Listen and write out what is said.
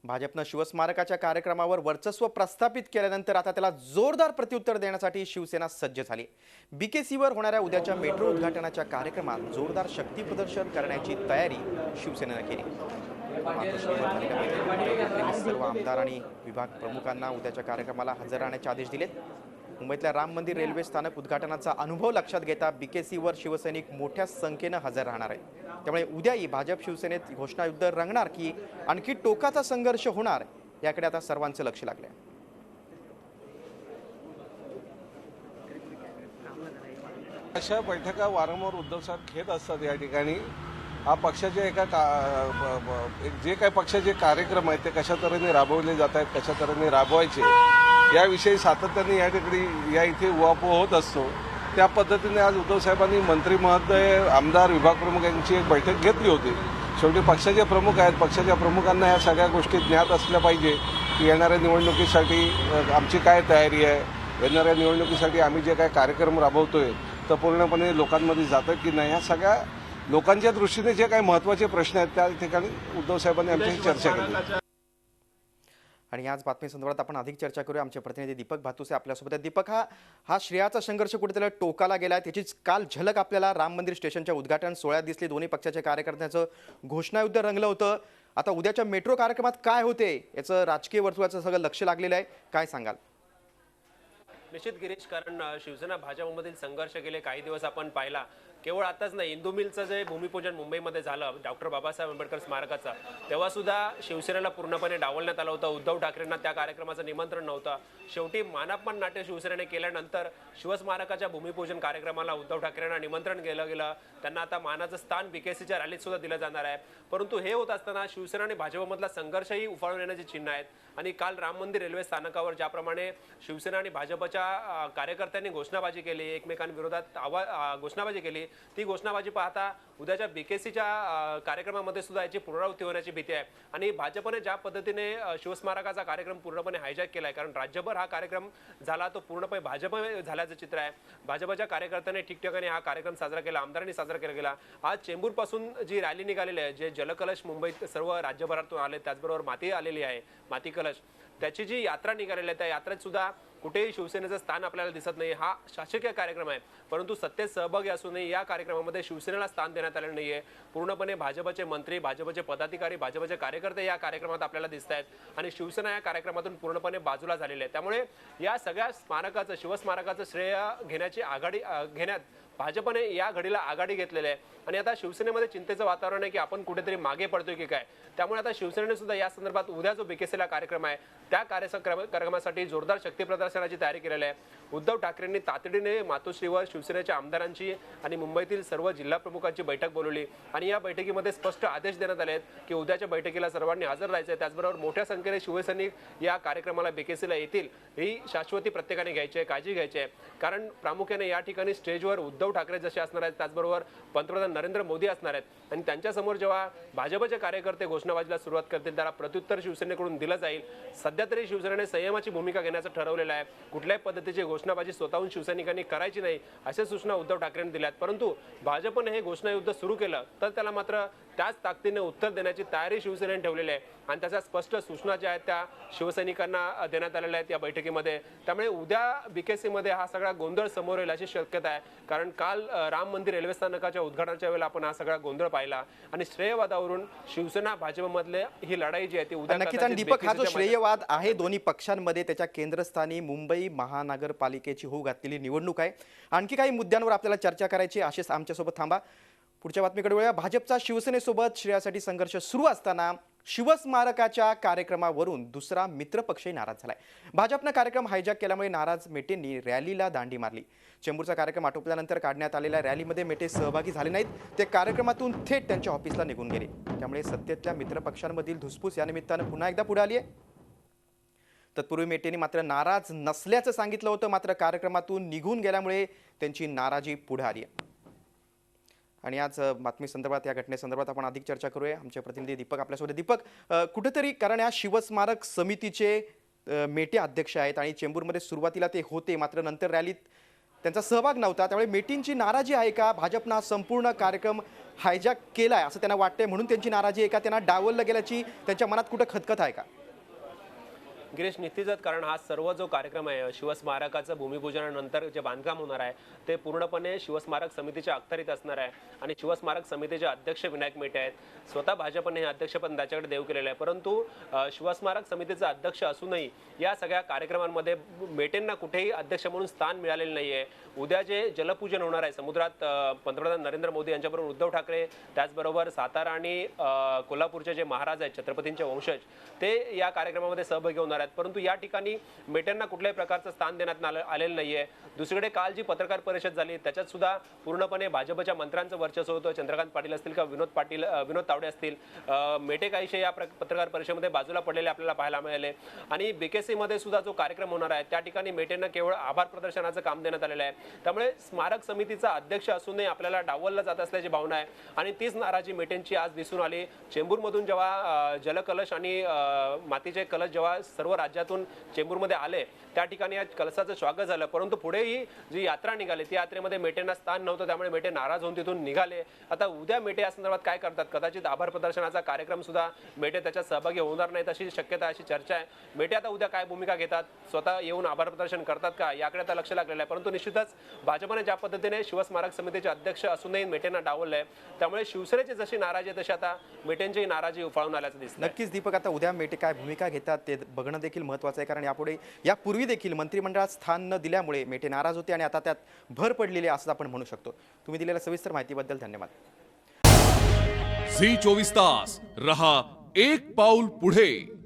भाजपनं शिवस्मारकाच्या कार्यक्रमावर वर्चस्व प्रस्थापित केल्यानंतर आता त्याला जोरदार प्रत्युत्तर देण्यासाठी शिवसेना सज्ज झाली। बीकेसीवर होणाऱ्या उद्याच्या मेट्रो उद्घाटनाच्या कार्यक्रमात जोरदार शक्ती प्रदर्शन करण्याची तयारी शिवसेनेनं केली। मातोश्रीवर झालेल्या बैठकीत सर्व आमदार आणि विभाग प्रमुखांना उद्याच्या कार्यक्रमाला हजर राहण्याचे आदेश दिलेत। मुंबईतल्या राम मंदिर रेल्वे स्थानक उद्घाटनाचा अनुभव लक्षात घेता बीकेसीवर शिवसैनिक मोठ्या संख्येनं हजर राहणार आहेत। त्यामुळे उद्याही भाजप शिवसेनेत घोषणायुद्ध रंगणार की आणखी टोकाचा संघर्ष होणार याकडे आता सर्वांचं लक्ष लागलंय। अशा बैठका वारंवार उद्धव साहेब घेत असतात। या ठिकाणी हा पक्षाचे जे काही पक्षाचे कार्यक्रम आहेत ते कशा तऱ्हेने राबवले जात आहेत, कशा तऱ्हेने राबवायचे याविषयी सातत्याने या ठिकाणी इथे उहापोह होत असतो। त्या पद्धतीने आज उद्धव साहेबांनी मंत्री महोदय, आमदार, विभाग प्रमुख यांची एक बैठक घेतली होती। शेवटी पक्षाचे प्रमुख आहेत, पक्षाच्या प्रमुखांना या सगळ्या गोष्टी ज्ञात असल्या पाहिजे की येणाऱ्या निवडणुकीसाठी आमची काय तयारी आहे, येणाऱ्या निवडणुकीसाठी आम्ही जे काही कार्यक्रम राबवतोय तर पूर्णपणे लोकांमध्ये जातं की नाही। ह्या सगळ्या लोकांच्या दृष्टीने जे काही महत्त्वाचे प्रश्न आहेत त्या ठिकाणी उद्धव साहेबांनी आमच्याशी चर्चा केली। आणि याच बातमीसंदर्भात आपण अधिक चर्चा करूया। आमचे प्रतिनिधी दीपक भातुसे आपल्यासोबत आहेत। दीपक, हा श्रेयाचा संघर्ष कुठेतरी टोकाला गेला, त्याचीच काल झलक आपल्याला राम मंदिर स्टेशनच्या उद्घाटन सोहळ्यात दिसली। दोन्ही पक्षाच्या कार्यकर्त्यांचं घोषणायुद्ध रंगलं होतं। आता उद्याच्या मेट्रो कार्यक्रमात काय होते याचं राजकीय वर्तुळाचं सगळं लक्ष लागलेलं आहे, काय सांगाल? निश्चित गिरीश, कारण शिवसेना भाजपमधील संघर्ष गेले काही दिवस आपण पाहिला। केवळ आताच नाही, इंदू मिलचं जे भूमिपूजन मुंबईमध्ये झालं डॉक्टर बाबासाहेब आंबेडकर स्मारकाचं, तेव्हा सुद्धा शिवसेनेला पूर्णपणे डावलण्यात आलं होतं। उद्धव ठाकरेंना त्या कार्यक्रमाचं निमंत्रण नव्हतं। शेवटी मानापमान नाट्य शिवसेनेने केल्यानंतर शिवस्मारकाच्या भूमिपूजन कार्यक्रमाला उद्धव ठाकरेंना निमंत्रण केलं गेलं। त्यांना आता मानाचं स्थान बीकेसीच्या रॅलीत सुद्धा दिलं जाणार आहे। परंतु हे होत असताना शिवसेना आणि भाजपमधला संघर्षही उफाळून येण्याची चिन्ह आहेत। आणि काल राम मंदिर रेल्वे स्थानकावर ज्याप्रमाणे शिवसेना आणि भाजपच्या कार्यकर्त्यांनी घोषणाबाजी केली, एकमेकांविरोधात घोषणाबाजी केली, ती घोषणाबाजी पाहता उद्याच्या बीकेसीच्या कार्यक्रमामध्ये सुद्धा याची पुनरावृत्ती होण्याची भीती आहे। आणि भाजपने ज्या पद्धतीने शिवस्मारकाचा कार्यक्रम पूर्णपणे हायजॅक केलाय, कारण राज्यभर हा कार्यक्रम झाला तो पूर्णपणे भाजप झाल्याचं चित्र आहे। भाजपच्या कार्यकर्त्यांनी ठिकठिकाणी हा कार्यक्रम साजरा केला, आमदारांनी साजरा केला गेला। आज चेंबूर पासून जी रॅली निघालेली आहे, जे जलकलश मुंबईत सर्व राज्यभरातून आले, त्याचबरोबर माती आलेली आहे, माती कलश, त्याची जी यात्रा निघालेली आहे त्या यात्रेत सुद्धा कुठेही शिवसेनेचं स्थान आपल्याला दिसत नाही। हा शासकीय कार्यक्रम आहे, परंतु सत्तेत सहभागी असूनही या कार्यक्रमामध्ये शिवसेनेला स्थान देण्यात आलेलं नाहीये। पूर्णपणे भाजपचे मंत्री, भाजपचे पदाधिकारी, भाजपचे कार्यकर्ते या कार्यक्रमात आपल्याला दिसत आहेत आणि शिवसेना या कार्यक्रमातून पूर्णपणे बाजूला झालेली आहे। त्यामुळे या सगळ्या स्मारकाचं, शिवस्मारकाचं श्रेय घेण्यात भाजपने या घडीला आघाडी घेतलेली आहे। आणि आता शिवसेनेमध्ये चिंतेचं वातावरण आहे की आपण कुठेतरी मागे पडतोय की काय। त्यामुळे आता शिवसेनेने सुद्धा या संदर्भात उद्या जो बीकेसीला कार्यक्रम आहे त्या कार्यक्रमासाठी जोरदार शक्ती प्रदर्शनाची तयारी केलेली आहे। उद्धव ठाकरेंनी तातडीने मातोश्रीवर शिवसेनेच्या आमदारांची आणि मुंबईतील सर्व जिल्हा प्रमुखांची बैठक बोलवली आणि या बैठकीमध्ये स्पष्ट आदेश देण्यात आले आहेत की उद्याच्या बैठकीला सर्वांनी हजर राहायचं आहे। त्याचबरोबर मोठ्या संख्येने शिवसैनिक या कार्यक्रमाला बीकेसीला येतील ही शाश्वती प्रत्येकाने घ्यायची आहे, काळजी घ्यायची आहे। कारण प्रामुख्याने या ठिकाणी स्टेजवर उद्धव ठाकरे जसे असणार आहेत, त्याचबरोबर पंतप्रधान नरेंद्र मोदी असणार आहेत आणि त्यांच्यासमोर जेव्हा भाजपचे कार्यकर्ते घोषणाबाजीला सुरुवात करतील त्याला प्रत्युत्तर शिवसेनेकडून दिलं जाईल। सध्या तरी शिवसेनेने संयमाची भूमिका घेण्याचं ठरवलेलं आहे। कुठल्याही पद्धतीची घोषणाबाजी स्वतःहून शिवसैनिकांनी करायची नाही अशा सूचना उद्धव ठाकरेंनी दिल्यात। परंतु भाजपने हे घोषणायुद्ध सुरू केलं तर त्याला मात्र त्याच ताकदीने उत्तर देण्याची तयारी शिवसेनेने ठेवलेली आहे आणि त्याच्या स्पष्ट सूचना ज्या आहेत त्या शिवसैनिकांना देण्यात आलेल्या आहेत या बैठकीमध्ये। त्यामुळे उद्या बीकेसीमध्ये हा सगळा गोंधळ समोर येईल अशी शक्यता आहे। कारण काल राम मंदिर रेल्वे स्थानकाच्या उद्घाटनाच्या वेळेला आपण हा सगळा गोंधळ पाहिला आणि श्रेयवादावरून शिवसेना भाजपमधले ही लढाई जी आहे ती उद्या नक्कीच। आणि दीपक, हा जो श्रेयवाद आहे दोन्ही पक्षांमध्ये त्याच्या केंद्रस्थानी मुंबई महानगरपालिकेची होऊ घातलेली निवडणूक आहे। आणखी काही मुद्द्यांवर आपल्याला चर्चा करायची, आशिष आमच्यासोबत थांबा। पुढच्या बातमीकडे वळूया। भाजपचा शिवसेनेसोबत श्रेयासाठी संघर्ष सुरू असताना शिवस्मारकाच्या कार्यक्रमावरून दुसरा मित्रपक्षही नाराज झालाय। भाजपनं कार्यक्रम हायजॅक केल्यामुळे नाराज मेटेंनी रॅलीला दांडी मारली। चेंबूरचा कार्यक्रम आटोपल्यानंतर काढण्यात आलेल्या रॅलीमध्ये मेटे सहभागी झाले नाहीत, ते कार्यक्रमातून थेट त्यांच्या ऑफिसला निघून गेले। त्यामुळे सत्तेतल्या मित्रपक्षांमधील धुसफूस या निमित्तानं पुन्हा एकदा पुढे आली आहे। तत्पूर्वी मेटेंनी मात्र नाराज नसल्याचं सांगितलं होतं, मात्र कार्यक्रमातून निघून गेल्यामुळे त्यांची नाराजी पुढे आली आहे। आणि आज बातमी संदर्भात, या घटनेसंदर्भात आपण अधिक चर्चा करूया। आमचे प्रतिनिधी दीपक आपल्यासोबत। दीपक, कुठेतरी कारण या शिवस्मारक समितीचे मेटे अध्यक्ष आहेत आणि चेंबूरमध्ये सुरुवातीला ते होते, मात्र नंतर रॅलीत त्यांचा सहभाग नव्हता. त्यामुळे मेटेंची नाराजी आहे का, भाजपनं हा संपूर्ण कार्यक्रम हायजॅक केलाय असं त्यांना वाटतंय म्हणून त्यांची नाराजी आहे का, त्यांना डावललं गेल्याची त्यांच्या मनात कुठं खतखत आहे का? गिरीश, निश्चितच, कारण हा सर्व जो कार्यक्रम आहे शिवस्मारकाचं भूमिपूजनानंतर जे बांधकाम होणार आहे ते पूर्णपणे शिवस्मारक समितीच्या अखत्यारीत असणार आहे आणि शिवस्मारक समितीचे अध्यक्ष विनायक मेटे आहेत. स्वतः भाजपने हे अध्यक्षपद त्याच्याकडे देऊ केलेलं आहे. परंतु शिवस्मारक समितीचा अध्यक्ष असूनही या सगळ्या कार्यक्रमांमध्ये मेटेंना कुठेही अध्यक्ष म्हणून स्थान मिळालेलं नाही आहे. उद्या जे जलपूजन होणार आहे समुद्रात, पंतप्रधान नरेंद्र मोदी यांच्याबरोबर उद्धव ठाकरे, त्याचबरोबर सातारा आणि कोल्हापूरचे जे महाराज आहेत छत्रपतींचे वंशज, ते या कार्यक्रमामध्ये सहभागी होणार आहेत. परंतु या ठिकाणी मेटेंना कुठल्याही प्रकारचं स्थान देण्यात आलेलं नाहीये. दुसरीकडे काल जी पत्रकार परिषद झाली त्याच्यात सुद्धा पूर्णपणे भाजपच्या मंत्र्यांचं वर्चस्व होतं. चंद्रकांत पाटील असतील का विनोद तावडे असतील, मेटे काहीशे या पत्रकार परिषदेमध्ये बाजूला पडलेले आपल्याला पाहायला मिळाले. आणि बीकेसी मध्ये सुद्धा जो कार्यक्रम होणार आहे त्या ठिकाणी मेटेंना केवळ आभार प्रदर्शनाचं काम देण्यात आलेलं आहे. त्यामुळे स्मारक समितीचा अध्यक्ष असूनही आपल्याला डावललं जात असल्याची भावना आहे आणि तीच नाराजी मेटेंची आज दिसून आली. चेंबूरमधून जेव्हा जलकलश आणि मातीचे कलश जेव्हा सर्व राज्यातून चेंबूरमध्ये आले त्या ठिकाणी या कलशाचं स्वागत झालं, परंतु पुढेही जी यात्रा निघाली त्या यात्रेमध्ये मेटेंना स्थान नव्हतं. त्यामुळे मेटे नाराज होऊन तिथून निघाले. आता उद्या मेटे या संदर्भात काय करतात, कदाचित आभार प्रदर्शनाचा कार्यक्रम सुद्धा मेटे त्याच्यात सहभागी होणार नाहीत अशी शक्यता, अशी चर्चा आहे. मेटे आता उद्या काय भूमिका घेतात, स्वतः येऊन आभार प्रदर्शन करतात का, याकडे आता लक्ष लागलेलं आहे. परंतु निश्चितच भाजपने ज्या पद्धतीने शिवस्मारक समितीचे अध्यक्ष असूनही मेटेंना डावललंय त्यामुळे शिवसेनेची जशी नाराजी आहे तशी आता मेटेंची नाराजी उफाळून आल्याचं दिसतं. नक्कीच दीपक, आता उद्या मेटे काय भूमिका घेतात ते बघणं देखील महत्त्वाचं आहे. कारण यापूर्वी देखील मंत्रिमंडळात स्थान न दिल्यामुळे मेटे नाराज होते आणि आता त्यात भर पडलेली असं आपण म्हणू शकतो. तुम्ही दिलेल्या सविस्तर माहितीबद्दल धन्यवाद. झी 24 तास रहा एक पाऊल पुढे.